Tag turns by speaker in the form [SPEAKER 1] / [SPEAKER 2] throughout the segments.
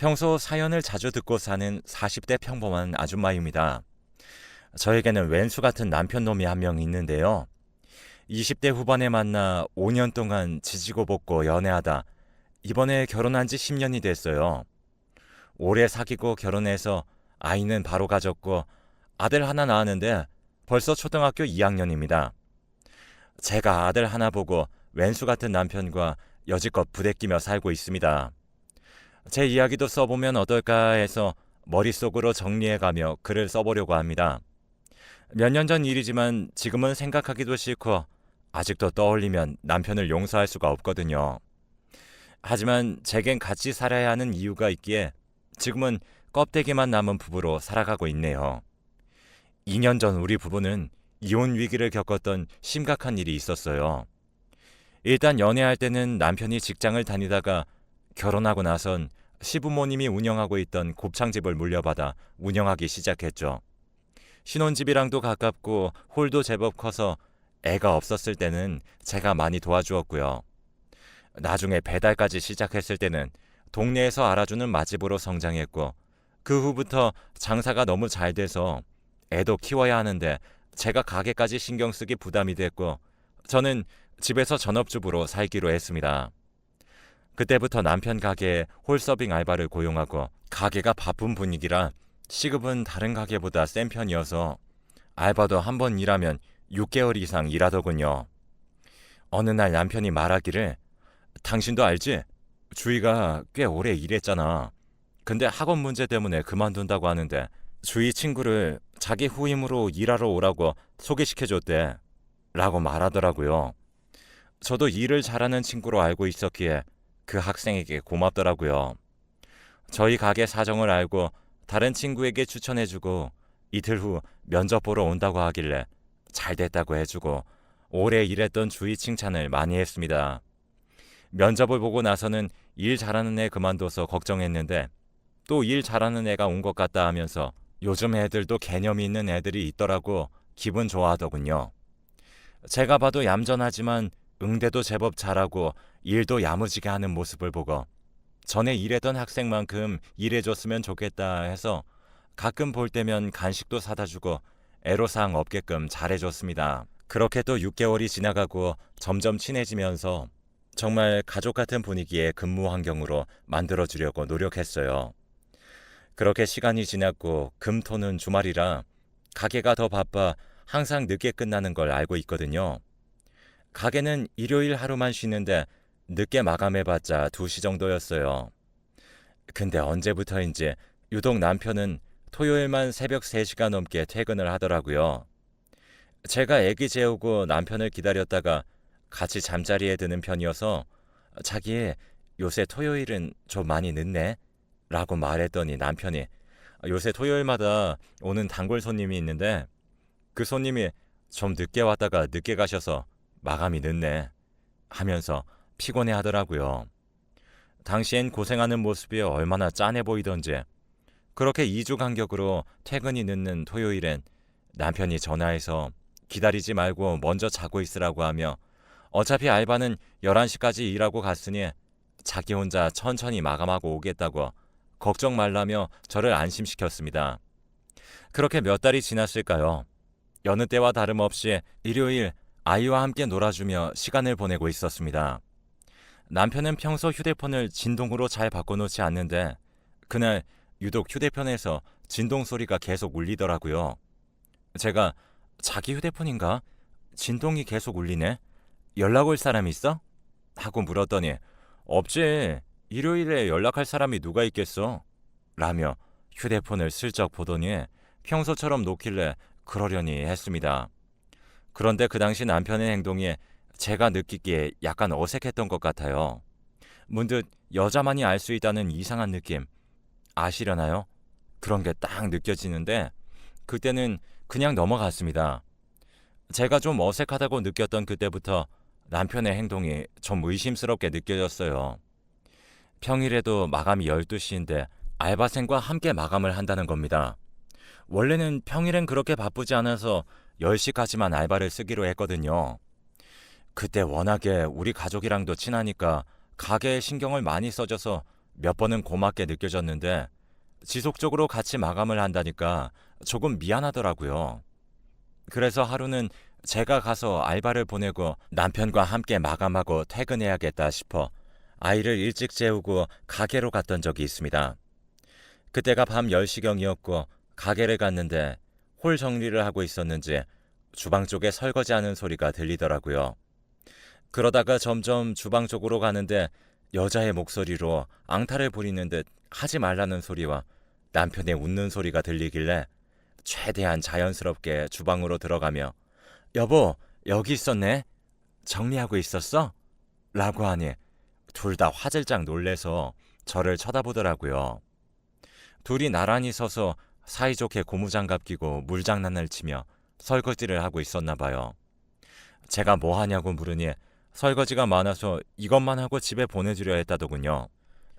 [SPEAKER 1] 평소 사연을 자주 듣고 사는 40대 평범한 아줌마입니다. 저에게는 왼수 같은 남편놈이 한 명 있는데요. 20대 후반에 만나 5년 동안 지지고 볶고 연애하다 이번에 결혼한 지 10년이 됐어요. 오래 사귀고 결혼해서 아이는 바로 가졌고 아들 하나 낳았는데 벌써 초등학교 2학년입니다. 제가 아들 하나 보고 왼수 같은 남편과 여지껏 부대끼며 살고 있습니다. 제 이야기도 써보면 어떨까 해서 머릿속으로 정리해가며 글을 써보려고 합니다. 몇 년 전 일이지만 지금은 생각하기도 싫고 아직도 떠올리면 남편을 용서할 수가 없거든요. 하지만 제겐 같이 살아야 하는 이유가 있기에 지금은 껍데기만 남은 부부로 살아가고 있네요. 2년 전 우리 부부는 이혼 위기를 겪었던 심각한 일이 있었어요. 일단 연애할 때는 남편이 직장을 다니다가 결혼하고 나선 시부모님이 운영하고 있던 곱창집을 물려받아 운영하기 시작했죠. 신혼집이랑도 가깝고 홀도 제법 커서 애가 없었을 때는 제가 많이 도와주었고요. 나중에 배달까지 시작했을 때는 동네에서 알아주는 맛집으로 성장했고 그 후부터 장사가 너무 잘 돼서 애도 키워야 하는데 제가 가게까지 신경 쓰기 부담이 됐고 저는 집에서 전업주부로 살기로 했습니다. 그때부터 남편 가게에 홀서빙 알바를 고용하고 가게가 바쁜 분위기라 시급은 다른 가게보다 센 편이어서 알바도 한 번 일하면 6개월 이상 일하더군요. 어느 날 남편이 말하기를 당신도 알지? 주희가 꽤 오래 일했잖아. 근데 학원 문제 때문에 그만둔다고 하는데 주희 친구를 자기 후임으로 일하러 오라고 소개시켜줬대. 라고 말하더라고요. 저도 일을 잘하는 친구로 알고 있었기에 그 학생에게 고맙더라고요. 저희 가게 사정을 알고 다른 친구에게 추천해주고 이틀 후 면접 보러 온다고 하길래 잘 됐다고 해주고 오래 일했던 주위 칭찬을 많이 했습니다. 면접을 보고 나서는 일 잘하는 애 그만둬서 걱정했는데 또 일 잘하는 애가 온 것 같다 하면서 요즘 애들도 개념이 있는 애들이 있더라고 기분 좋아하더군요. 제가 봐도 얌전하지만 응대도 제법 잘하고 일도 야무지게 하는 모습을 보고 전에 일했던 학생만큼 일해줬으면 좋겠다 해서 가끔 볼 때면 간식도 사다 주고 애로사항 없게끔 잘해줬습니다. 그렇게 또 6개월이 지나가고 점점 친해지면서 정말 가족 같은 분위기의 근무 환경으로 만들어주려고 노력했어요. 그렇게 시간이 지났고 금토는 주말이라 가게가 더 바빠 항상 늦게 끝나는 걸 알고 있거든요. 가게는 일요일 하루만 쉬는데 늦게 마감해봤자 2시 정도였어요. 근데 언제부터인지 유독 남편은 토요일만 새벽 3시가 넘게 퇴근을 하더라고요. 제가 애기 재우고 남편을 기다렸다가 같이 잠자리에 드는 편이어서 자기 요새 토요일은 좀 많이 늦네? 라고 말했더니 남편이 요새 토요일마다 오는 단골 손님이 있는데 그 손님이 좀 늦게 왔다가 늦게 가셔서 마감이 늦네 하면서 피곤해 하더라고요. 당시엔 고생하는 모습이 얼마나 짠해 보이던지 그렇게 2주 간격으로 퇴근이 늦는 토요일엔 남편이 전화해서 기다리지 말고 먼저 자고 있으라고 하며 어차피 알바는 11시까지 일하고 갔으니 자기 혼자 천천히 마감하고 오겠다고 걱정 말라며 저를 안심시켰습니다. 그렇게 몇 달이 지났을까요? 여느 때와 다름없이 일요일 아이와 함께 놀아주며 시간을 보내고 있었습니다. 남편은 평소 휴대폰을 진동으로 잘 바꿔놓지 않는데 그날 유독 휴대폰에서 진동 소리가 계속 울리더라고요. 제가 자기 휴대폰인가? 진동이 계속 울리네? 연락 올 사람 있어? 하고 물었더니 없지. 일요일에 연락할 사람이 누가 있겠어? 라며 휴대폰을 슬쩍 보더니 평소처럼 놓길래 그러려니 했습니다. 그런데 그 당시 남편의 행동이 제가 느끼기에 약간 어색했던 것 같아요. 문득 여자만이 알 수 있다는 이상한 느낌 아시려나요? 그런 게 딱 느껴지는데 그때는 그냥 넘어갔습니다. 제가 좀 어색하다고 느꼈던 그때부터 남편의 행동이 좀 의심스럽게 느껴졌어요. 평일에도 마감이 12시인데 알바생과 함께 마감을 한다는 겁니다. 원래는 평일엔 그렇게 바쁘지 않아서 10시까지만 알바를 쓰기로 했거든요. 그때 워낙에 우리 가족이랑도 친하니까 가게에 신경을 많이 써줘서 몇 번은 고맙게 느껴졌는데 지속적으로 같이 마감을 한다니까 조금 미안하더라고요. 그래서 하루는 제가 가서 알바를 보내고 남편과 함께 마감하고 퇴근해야겠다 싶어 아이를 일찍 재우고 가게로 갔던 적이 있습니다. 그때가 밤 10시경이었고 가게를 갔는데 홀 정리를 하고 있었는지 주방 쪽에 설거지하는 소리가 들리더라고요. 그러다가 점점 주방 쪽으로 가는데 여자의 목소리로 앙탈을 부리는 듯 하지 말라는 소리와 남편의 웃는 소리가 들리길래 최대한 자연스럽게 주방으로 들어가며 여보, 여기 있었네? 정리하고 있었어? 라고 하니 둘 다 화들짝 놀래서 저를 쳐다보더라고요. 둘이 나란히 서서 사이좋게 고무장갑 끼고 물장난을 치며 설거지를 하고 있었나 봐요. 제가 뭐 하냐고 물으니 설거지가 많아서 이것만 하고 집에 보내주려 했다더군요.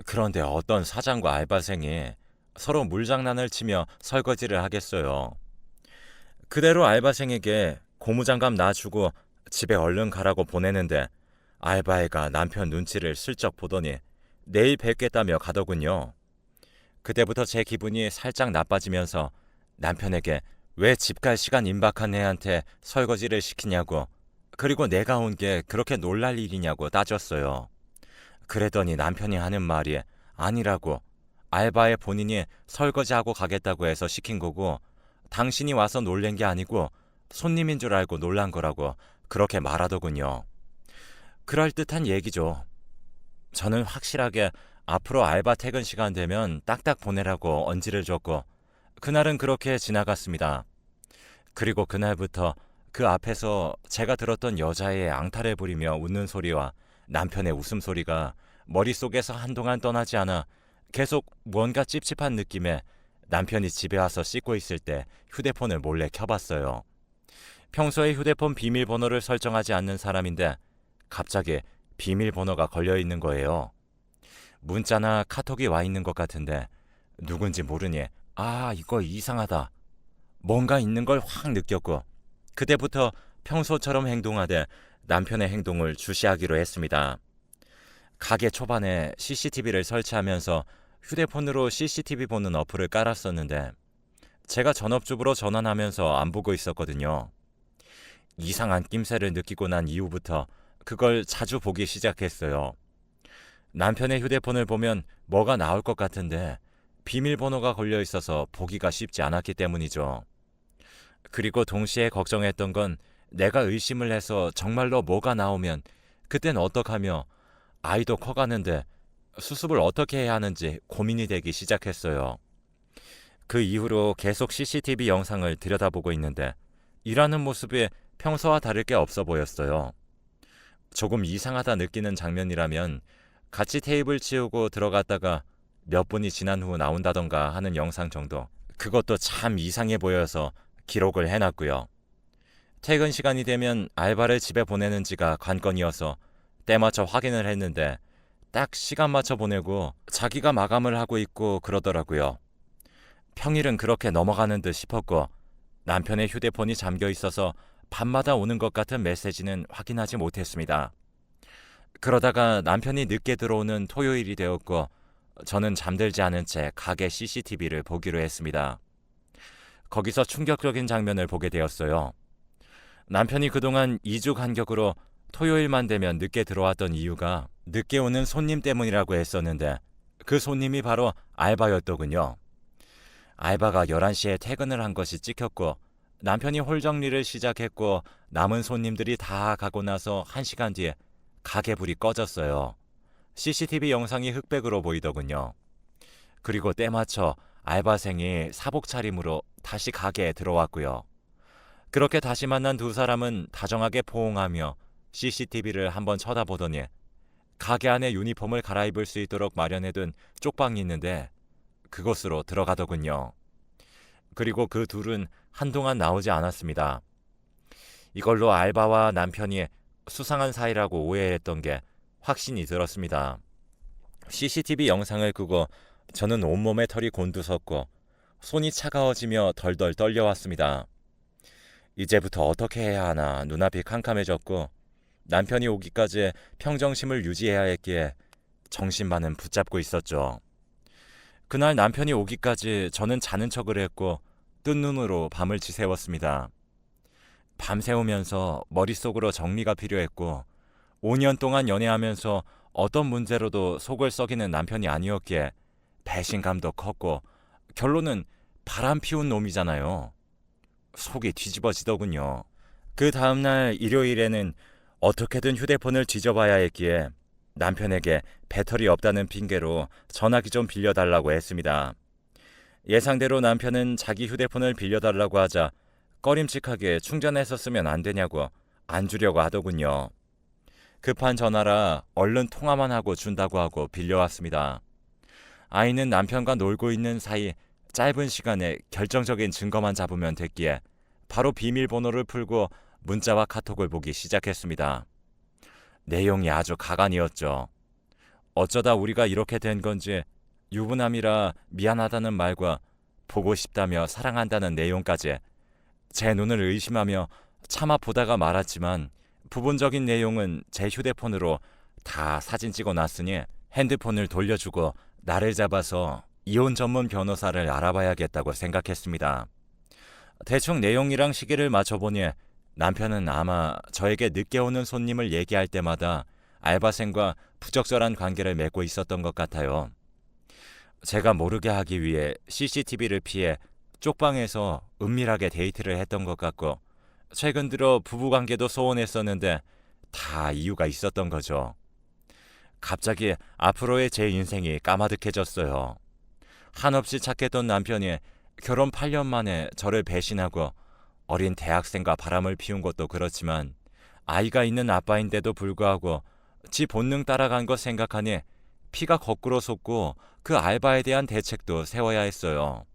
[SPEAKER 1] 그런데 어떤 사장과 알바생이 서로 물장난을 치며 설거지를 하겠어요. 그대로 알바생에게 고무장갑 놔주고 집에 얼른 가라고 보내는데 알바애가 남편 눈치를 슬쩍 보더니 내일 뵙겠다며 가더군요. 그때부터 제 기분이 살짝 나빠지면서 남편에게 왜 집 갈 시간 임박한 애한테 설거지를 시키냐고, 그리고 내가 온 게 그렇게 놀랄 일이냐고 따졌어요. 그랬더니 남편이 하는 말이 아니라고, 알바에 본인이 설거지하고 가겠다고 해서 시킨 거고 당신이 와서 놀란 게 아니고 손님인 줄 알고 놀란 거라고 그렇게 말하더군요. 그럴듯한 얘기죠. 저는 확실하게 앞으로 알바 퇴근 시간 되면 딱딱 보내라고 언지를 줬고 그날은 그렇게 지나갔습니다. 그리고 그날부터 그 앞에서 제가 들었던 여자의 앙탈을 부리며 웃는 소리와 남편의 웃음소리가 머릿속에서 한동안 떠나지 않아 계속 뭔가 찝찝한 느낌에 남편이 집에 와서 씻고 있을 때 휴대폰을 몰래 켜봤어요. 평소에 휴대폰 비밀번호를 설정하지 않는 사람인데 갑자기 비밀번호가 걸려있는 거예요. 문자나 카톡이 와 있는 것 같은데 누군지 모르니 이거 이상하다. 뭔가 있는 걸 확 느꼈고 그때부터 평소처럼 행동하되 남편의 행동을 주시하기로 했습니다. 가게 초반에 CCTV를 설치하면서 휴대폰으로 CCTV 보는 어플을 깔았었는데 제가 전업주부로 전환하면서 안 보고 있었거든요. 이상한 낌새를 느끼고 난 이후부터 그걸 자주 보기 시작했어요. 남편의 휴대폰을 보면 뭐가 나올 것 같은데 비밀번호가 걸려 있어서 보기가 쉽지 않았기 때문이죠. 그리고 동시에 걱정했던 건 내가 의심을 해서 정말로 뭐가 나오면 그땐 어떡하며 아이도 커가는데 수습을 어떻게 해야 하는지 고민이 되기 시작했어요. 그 이후로 계속 CCTV 영상을 들여다보고 있는데 일하는 모습이 평소와 다를 게 없어 보였어요. 조금 이상하다 느끼는 장면이라면 같이 테이블 치우고 들어갔다가 몇 분이 지난 후 나온다던가 하는 영상 정도, 그것도 참 이상해 보여서 기록을 해놨고요. 퇴근 시간이 되면 알바를 집에 보내는지가 관건이어서 때맞춰 확인을 했는데 딱 시간 맞춰 보내고 자기가 마감을 하고 있고 그러더라고요. 평일은 그렇게 넘어가는 듯 싶었고 남편의 휴대폰이 잠겨 있어서 밤마다 오는 것 같은 메시지는 확인하지 못했습니다. 그러다가 남편이 늦게 들어오는 토요일이 되었고 저는 잠들지 않은 채 가게 CCTV를 보기로 했습니다. 거기서 충격적인 장면을 보게 되었어요. 남편이 그동안 2주 간격으로 토요일만 되면 늦게 들어왔던 이유가 늦게 오는 손님 때문이라고 했었는데 그 손님이 바로 알바였더군요. 알바가 11시에 퇴근을 한 것이 찍혔고 남편이 홀 정리를 시작했고 남은 손님들이 다 가고 나서 1시간 뒤에 가게 불이 꺼졌어요. CCTV 영상이 흑백으로 보이더군요. 그리고 때맞춰 알바생이 사복 차림으로 다시 가게에 들어왔고요. 그렇게 다시 만난 두 사람은 다정하게 포옹하며 CCTV를 한번 쳐다보더니 가게 안에 유니폼을 갈아입을 수 있도록 마련해둔 쪽방이 있는데 그곳으로 들어가더군요. 그리고 그 둘은 한동안 나오지 않았습니다. 이걸로 알바와 남편이 수상한 사이라고 오해했던 게 확신이 들었습니다. CCTV 영상을 끄고 저는 온몸에 털이 곤두섰고 손이 차가워지며 덜덜 떨려왔습니다. 이제부터 어떻게 해야 하나 눈앞이 캄캄해졌고 남편이 오기까지 평정심을 유지해야 했기에 정신만은 붙잡고 있었죠. 그날 남편이 오기까지 저는 자는 척을 했고 뜬 눈으로 밤을 지새웠습니다. 밤새우면서 머릿속으로 정리가 필요했고 5년 동안 연애하면서 어떤 문제로도 속을 썩이는 남편이 아니었기에 배신감도 컸고 결론은 바람 피운 놈이잖아요. 속이 뒤집어지더군요. 그 다음날 일요일에는 어떻게든 휴대폰을 뒤져봐야 했기에 남편에게 배터리 없다는 핑계로 전화기 좀 빌려달라고 했습니다. 예상대로 남편은 자기 휴대폰을 빌려달라고 하자 꺼림칙하게 충전해서 쓰면 안 되냐고 안 주려고 하더군요. 급한 전화라 얼른 통화만 하고 준다고 하고 빌려왔습니다. 아이는 남편과 놀고 있는 사이 짧은 시간에 결정적인 증거만 잡으면 됐기에 바로 비밀번호를 풀고 문자와 카톡을 보기 시작했습니다. 내용이 아주 가관이었죠. 어쩌다 우리가 이렇게 된 건지 유부남이라 미안하다는 말과 보고 싶다며 사랑한다는 내용까지 제 눈을 의심하며 차마 보다가 말았지만 부분적인 내용은 제 휴대폰으로 다 사진 찍어 놨으니 핸드폰을 돌려주고 나를 잡아서 이혼 전문 변호사를 알아봐야겠다고 생각했습니다. 대충 내용이랑 시기를 맞춰보니 남편은 아마 저에게 늦게 오는 손님을 얘기할 때마다 알바생과 부적절한 관계를 맺고 있었던 것 같아요. 제가 모르게 하기 위해 CCTV를 피해 쪽방에서 은밀하게 데이트를 했던 것 같고 최근 들어 부부관계도 소원했었는데 다 이유가 있었던 거죠. 갑자기 앞으로의 제 인생이 까마득해졌어요. 한없이 착했던 남편이 결혼 8년 만에 저를 배신하고 어린 대학생과 바람을 피운 것도 그렇지만 아이가 있는 아빠인데도 불구하고 지 본능 따라간 것 생각하니 피가 거꾸로 솟고 그 알바에 대한 대책도 세워야 했어요.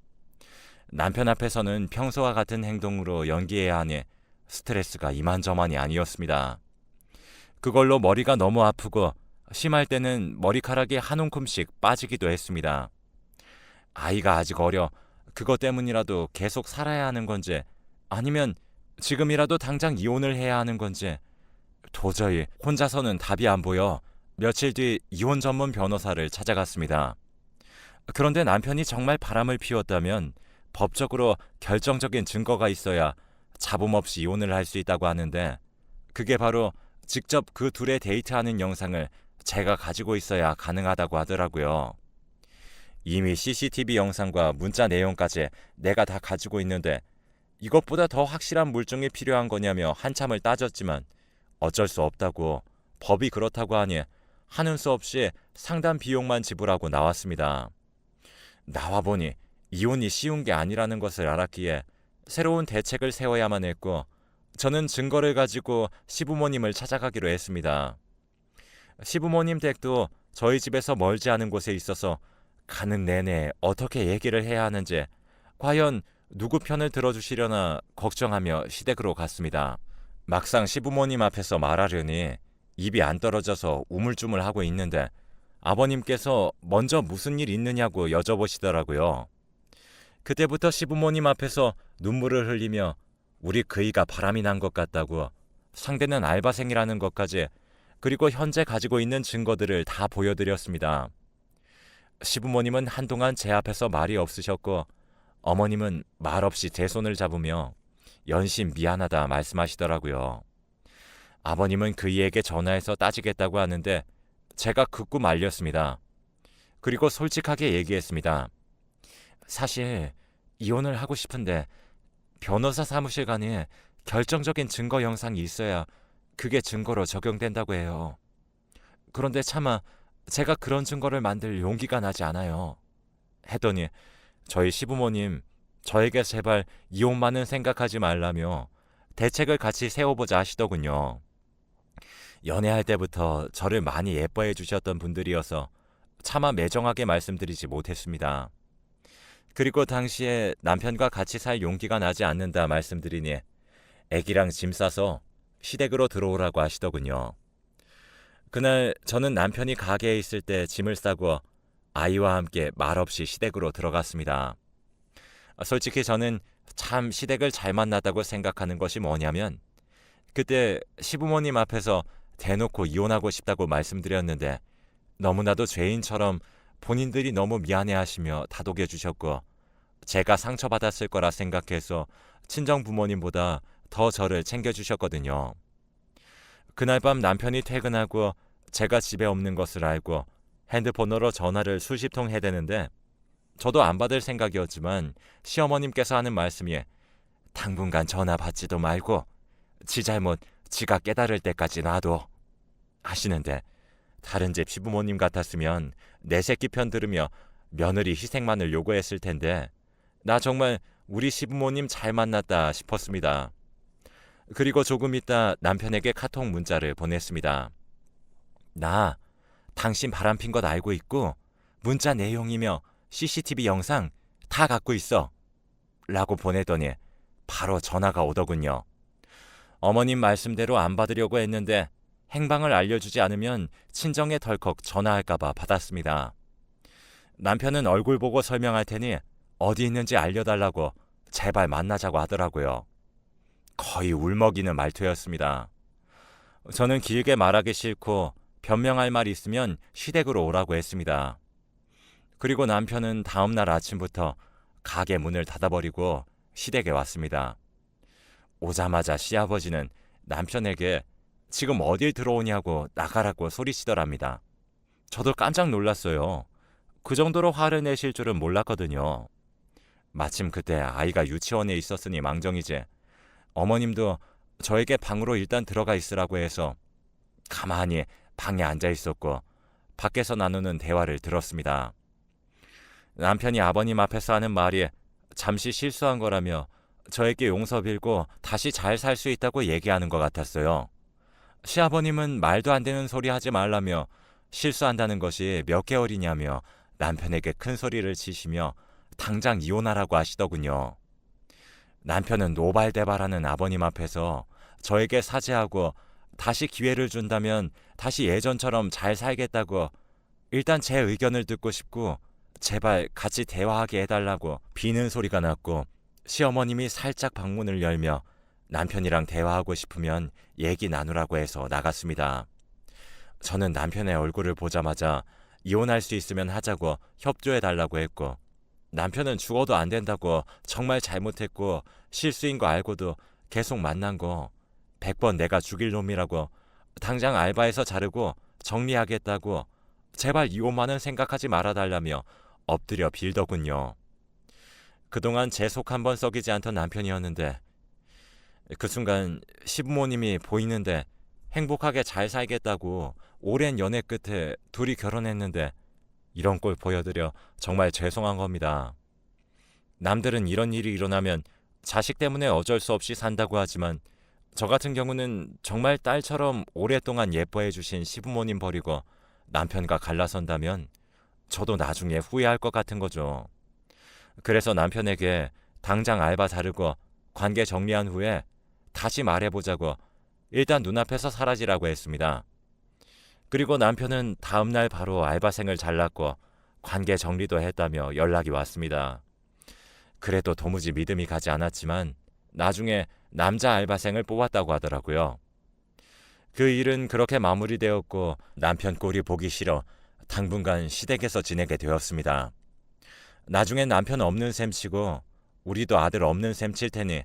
[SPEAKER 1] 남편 앞에서는 평소와 같은 행동으로 연기해야 하니 스트레스가 이만저만이 아니었습니다. 그걸로 머리가 너무 아프고 심할 때는 머리카락이 한 움큼씩 빠지기도 했습니다. 아이가 아직 어려 그것 때문이라도 계속 살아야 하는 건지 아니면 지금이라도 당장 이혼을 해야 하는 건지 도저히 혼자서는 답이 안 보여 며칠 뒤 이혼 전문 변호사를 찾아갔습니다. 그런데 남편이 정말 바람을 피웠다면 법적으로 결정적인 증거가 있어야 잡음 없이 이혼을 할 수 있다고 하는데 그게 바로 직접 그 둘의 데이트하는 영상을 제가 가지고 있어야 가능하다고 하더라고요. 이미 CCTV 영상과 문자 내용까지 내가 다 가지고 있는데 이것보다 더 확실한 물증이 필요한 거냐며 한참을 따졌지만 어쩔 수 없다고 법이 그렇다고 하니 하는 수 없이 상담 비용만 지불하고 나왔습니다. 나와보니 이혼이 쉬운 게 아니라는 것을 알았기에 새로운 대책을 세워야만 했고 저는 증거를 가지고 시부모님을 찾아가기로 했습니다. 시부모님 댁도 저희 집에서 멀지 않은 곳에 있어서 가는 내내 어떻게 얘기를 해야 하는지 과연 누구 편을 들어주시려나 걱정하며 시댁으로 갔습니다. 막상 시부모님 앞에서 말하려니 입이 안 떨어져서 우물쭈물하고 있는데 아버님께서 먼저 무슨 일 있느냐고 여쭤보시더라고요. 그때부터 시부모님 앞에서 눈물을 흘리며 우리 그이가 바람이 난 것 같다고 상대는 알바생이라는 것까지 그리고 현재 가지고 있는 증거들을 다 보여드렸습니다. 시부모님은 한동안 제 앞에서 말이 없으셨고 어머님은 말없이 제 손을 잡으며 연신 미안하다 말씀하시더라고요. 아버님은 그이에게 전화해서 따지겠다고 하는데 제가 극구 말렸습니다. 그리고 솔직하게 얘기했습니다. 사실 이혼을 하고 싶은데 변호사 사무실 간에 결정적인 증거 영상이 있어야 그게 증거로 적용된다고 해요. 그런데 차마 제가 그런 증거를 만들 용기가 나지 않아요. 했더니 저희 시부모님 저에게 제발 이혼만은 생각하지 말라며 대책을 같이 세워보자 하시더군요. 연애할 때부터 저를 많이 예뻐해 주셨던 분들이어서 차마 매정하게 말씀드리지 못했습니다. 그리고 당시에 남편과 같이 살 용기가 나지 않는다 말씀드리니 애기랑 짐 싸서 시댁으로 들어오라고 하시더군요. 그날 저는 남편이 가게에 있을 때 짐을 싸고 아이와 함께 말없이 시댁으로 들어갔습니다. 솔직히 저는 참 시댁을 잘 만났다고 생각하는 것이 뭐냐면 그때 시부모님 앞에서 대놓고 이혼하고 싶다고 말씀드렸는데 너무나도 죄인처럼 본인들이 너무 미안해하시며 다독여 주셨고 제가 상처받았을 거라 생각해서 친정 부모님보다 더 저를 챙겨주셨거든요. 그날 밤 남편이 퇴근하고 제가 집에 없는 것을 알고 핸드폰으로 전화를 수십 통 해대는데 저도 안 받을 생각이었지만 시어머님께서 하는 말씀이 당분간 전화 받지도 말고 지 잘못 지가 깨달을 때까지 놔둬 하시는데 다른 집 시부모님 같았으면 내 새끼 편 들으며 며느리 희생만을 요구했을 텐데 나 정말 우리 시부모님 잘 만났다 싶었습니다. 그리고 조금 있다 남편에게 카톡 문자를 보냈습니다. 나 당신 바람핀 것 알고 있고 문자 내용이며 CCTV 영상 다 갖고 있어 라고 보내더니 바로 전화가 오더군요. 어머님 말씀대로 안 받으려고 했는데 행방을 알려주지 않으면 친정에 덜컥 전화할까봐 받았습니다. 남편은 얼굴 보고 설명할 테니 어디 있는지 알려달라고 제발 만나자고 하더라고요. 거의 울먹이는 말투였습니다. 저는 길게 말하기 싫고 변명할 말 있으면 시댁으로 오라고 했습니다. 그리고 남편은 다음날 아침부터 가게 문을 닫아버리고 시댁에 왔습니다. 오자마자 시아버지는 남편에게 지금 어딜 들어오냐고 나가라고 소리치더랍니다. 저도 깜짝 놀랐어요. 그 정도로 화를 내실 줄은 몰랐거든요. 마침 그때 아이가 유치원에 있었으니 망정이지 어머님도 저에게 방으로 일단 들어가 있으라고 해서 가만히 방에 앉아 있었고 밖에서 나누는 대화를 들었습니다. 남편이 아버님 앞에서 하는 말이 잠시 실수한 거라며 저에게 용서 빌고 다시 잘 살 수 있다고 얘기하는 것 같았어요. 시아버님은 말도 안 되는 소리 하지 말라며 실수한다는 것이 몇 개월이냐며 남편에게 큰 소리를 치시며 당장 이혼하라고 하시더군요. 남편은 노발대발하는 아버님 앞에서 저에게 사죄하고 다시 기회를 준다면 다시 예전처럼 잘 살겠다고 일단 제 의견을 듣고 싶고 제발 같이 대화하게 해달라고 비는 소리가 났고 시어머님이 살짝 방문을 열며 남편이랑 대화하고 싶으면 얘기 나누라고 해서 나갔습니다. 저는 남편의 얼굴을 보자마자 이혼할 수 있으면 하자고 협조해달라고 했고 남편은 죽어도 안 된다고 정말 잘못했고 실수인 거 알고도 계속 만난 거 100번 내가 죽일 놈이라고 당장 알바에서 자르고 정리하겠다고 제발 이혼만은 생각하지 말아달라며 엎드려 빌더군요. 그동안 제 속 한 번 썩이지 않던 남편이었는데 그 순간 시부모님이 보이는데 행복하게 잘 살겠다고 오랜 연애 끝에 둘이 결혼했는데 이런 꼴 보여드려 정말 죄송한 겁니다. 남들은 이런 일이 일어나면 자식 때문에 어쩔 수 없이 산다고 하지만 저 같은 경우는 정말 딸처럼 오랫동안 예뻐해 주신 시부모님 버리고 남편과 갈라선다면 저도 나중에 후회할 것 같은 거죠. 그래서 남편에게 당장 알바 자르고 관계 정리한 후에 다시 말해보자고 일단 눈앞에서 사라지라고 했습니다. 그리고 남편은 다음날 바로 알바생을 잘랐고 관계 정리도 했다며 연락이 왔습니다. 그래도 도무지 믿음이 가지 않았지만 나중에 남자 알바생을 뽑았다고 하더라고요. 그 일은 그렇게 마무리되었고 남편 꼴이 보기 싫어 당분간 시댁에서 지내게 되었습니다. 나중엔 남편 없는 셈 치고 우리도 아들 없는 셈 칠 테니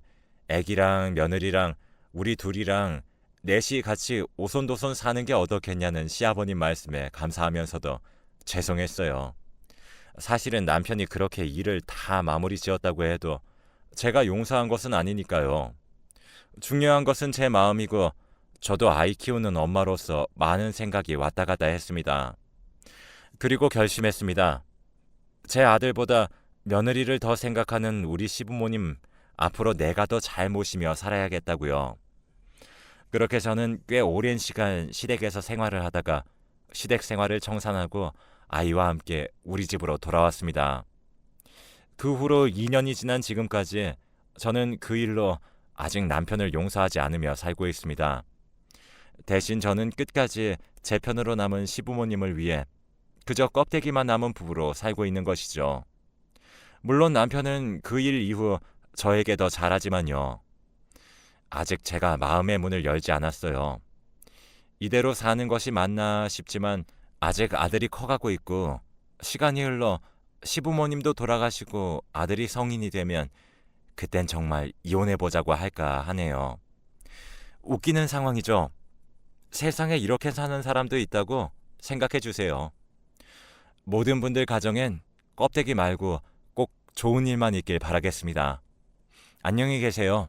[SPEAKER 1] 애기랑 며느리랑 우리 둘이랑 넷이 같이 오손도손 사는 게 어떻겠냐는 시아버님 말씀에 감사하면서도 죄송했어요. 사실은 남편이 그렇게 일을 다 마무리 지었다고 해도 제가 용서한 것은 아니니까요. 중요한 것은 제 마음이고 저도 아이 키우는 엄마로서 많은 생각이 왔다 갔다 했습니다. 그리고 결심했습니다. 제 아들보다 며느리를 더 생각하는 우리 시부모님 앞으로 내가 더 잘 모시며 살아야겠다고요. 그렇게 저는 꽤 오랜 시간 시댁에서 생활을 하다가 시댁 생활을 청산하고 아이와 함께 우리 집으로 돌아왔습니다. 그 후로 2년이 지난 지금까지 저는 그 일로 아직 남편을 용서하지 않으며 살고 있습니다. 대신 저는 끝까지 제 편으로 남은 시부모님을 위해 그저 껍데기만 남은 부부로 살고 있는 것이죠. 물론 남편은 그 일 이후 저에게 더 잘하지만요. 아직 제가 마음의 문을 열지 않았어요. 이대로 사는 것이 맞나 싶지만 아직 아들이 커가고 있고 시간이 흘러 시부모님도 돌아가시고 아들이 성인이 되면 그땐 정말 이혼해보자고 할까 하네요. 웃기는 상황이죠. 세상에 이렇게 사는 사람도 있다고 생각해 주세요. 모든 분들 가정엔 껍데기 말고 꼭 좋은 일만 있길 바라겠습니다. 안녕히 계세요.